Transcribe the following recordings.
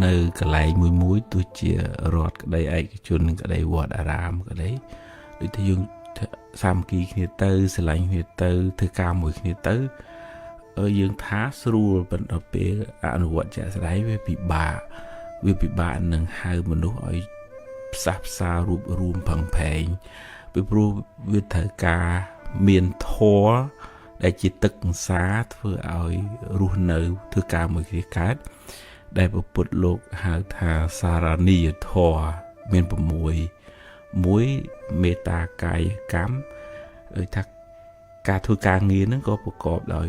នៅកន្លែងមួយទោះជារដ្ឋក្តីឯកជនក្តីវត្តអារាមក្តីដូចថាយើងសាមគ្គីគ្នាទៅស្រឡាញ់គ្នាទៅធ្វើការមួយគ្នាទៅយើងថាស្រួលប៉ុន្តែពេលអនុវត្តជាក់ស្ដែងវាពិបាកនឹងហៅមនុស្សឲ្យផ្សះផ្សារួបរួមផឹងផែងពីព្រោះវាត្រូវការមានធម៌ដែលជាទឹកអង្សាធ្វើឲ្យរស់នៅធ្វើការមួយគ្នាកើតដែលព្រះពុទ្ធលោកហៅថាសារនីយធម៌មាន6មួយមេត្តាកាយកម្មដូចថាការធ្វើការងារហ្នឹងក៏ប្រកបដោយ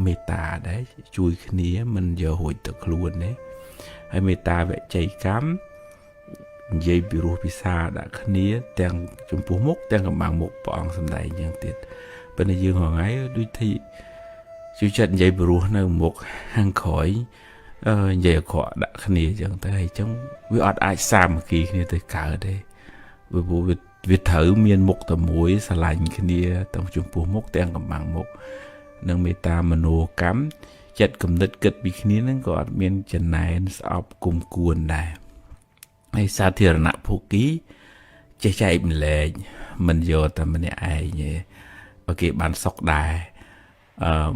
មេត្តាដែរជួយគ្នាមិនយករួចទៅខ្លួនទេហើយមេត្តាវិច័យកម្មនិយាយពីរោះពិសាដាក់គ្នាទាំងចំពោះមុខទាំងកំបាំងមុខព្រះអង្គសម្ដែងយ៉ាងទៀតប៉ុន្តែយើងហងៃដូចទីជួយចិត្តនិយាយពីរោះនៅមុខខាងក្រោយនិយាយអក្រក់ដាក់គ្នាអញ្ចឹងទៅហើយអញ្ចឹងវាអត់អាចសាមគ្គីគ្នាទៅកើតទេវាត្រូវមានមុខតែមួយស្រឡាញ់គ្នាទាំងចំពោះមុខទាំងកំបាំងមុខនិងមេត្តាមនោកម្មចិត្តគំនិតគិតពីគ្នានឹងក៏អត់មានចំណែនស្អប់គុំគួនដែរហើយសាធារណភោគីចេះចែកម្លែកមិនយកតែម្នាក់ឯងទេបើគេបានសុខដែរ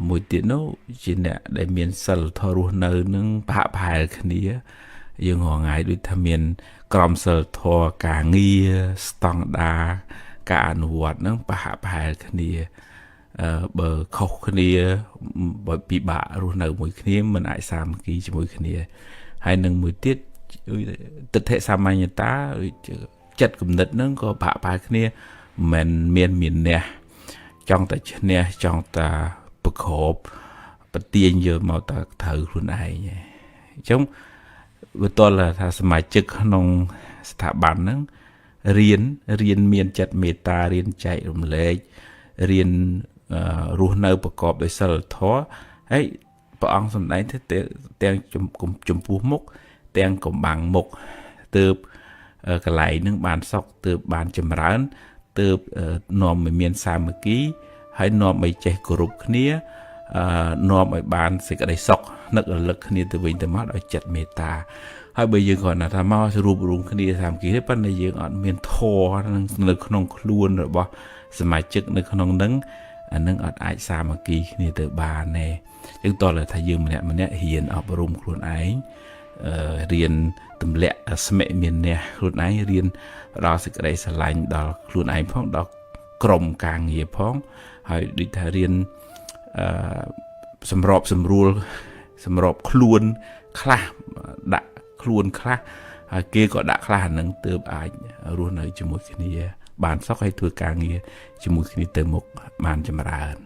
មួយទៀតនោះជាអ្នកដែលមានសិលធម៌រស់នៅនឹងប្រហាក់ប្រហែលគ្នាយើងរងថ្ងៃដូចថាមានក្រមសិលធម៌ការងារស្តង់ដារការអនុវត្តនឹងប្រហាក់ប្រហែលគ្នាបើខុសគ្នាបើពិបាករស់នៅមួយគ្នាមិនអាចសាមគ្គីជាមួយគ្នាហើយនឹងមួយទៀតទិដ្ឋិសាមញ្ញតាចិត្តគំនិតហ្នឹងក៏ប្រហាក់ប្រហែលគ្នាមិនមានអ្នកចង់តែឈ្នះចង់តែប្រកបប្រទៀងយកមកតែត្រូវខ្លួនឯងអញ្ចឹងវាតលថាសមាជិកក្នុងស្ថាប័នហ្នឹងរៀនមានចិត្តមេត្តារៀនចែករំលែករៀនរស់នៅប្រកបដោយសិលធម៌ហើយព្រះអង្គសម្ដែងទៅទាំងចំពោះមុខទាំងកំបាំងមុខទើបកន្លែងនឹងបានសុខទើបបានចម្រើនទើបនាំឲ្យមានសាមគ្គីហើយនាំឲ្យចេះគោរពគ្នានាំឲ្យបានសេចក្តីសុខនឹករលឹកគ្នាទៅវិញទៅមកដោយចិត្តមេត្តាហើយបើយើងគ្រាន់តែថាមករួបរวมគ្នាសាមគ្គីទេប៉ុន្តែយើងអត់មានធម៌នៅក្នុងខ្លួនរបស់សមាជិកនៅក្នុងនឹងអានឹងអត់អាចសាមគ្គីគ្នាទៅបានទេអញ្ចឹងតើថាយើងម្នាក់រៀនអប់រំខ្លួនឯងរៀនទម្លាក់ស្មិមានអ្នកខ្លួនឯងរៀនផ្ដល់សេចក្តីស្រឡាញ់ដល់ខ្លួនឯងផងដល់ក្រុមការងារផងហើយដូចថារៀនសម្របសម្រួលសម្របខ្លួនខ្លះដាក់ខ្លួនខ្លះហើយគេក៏ដាក់ខ្លះហ្នឹងទើបអាចរស់នៅជាមួយគ្នាបានសុខហើយធ្វើការងារជាមួយគ្នាទៅមុខបានចម្រើន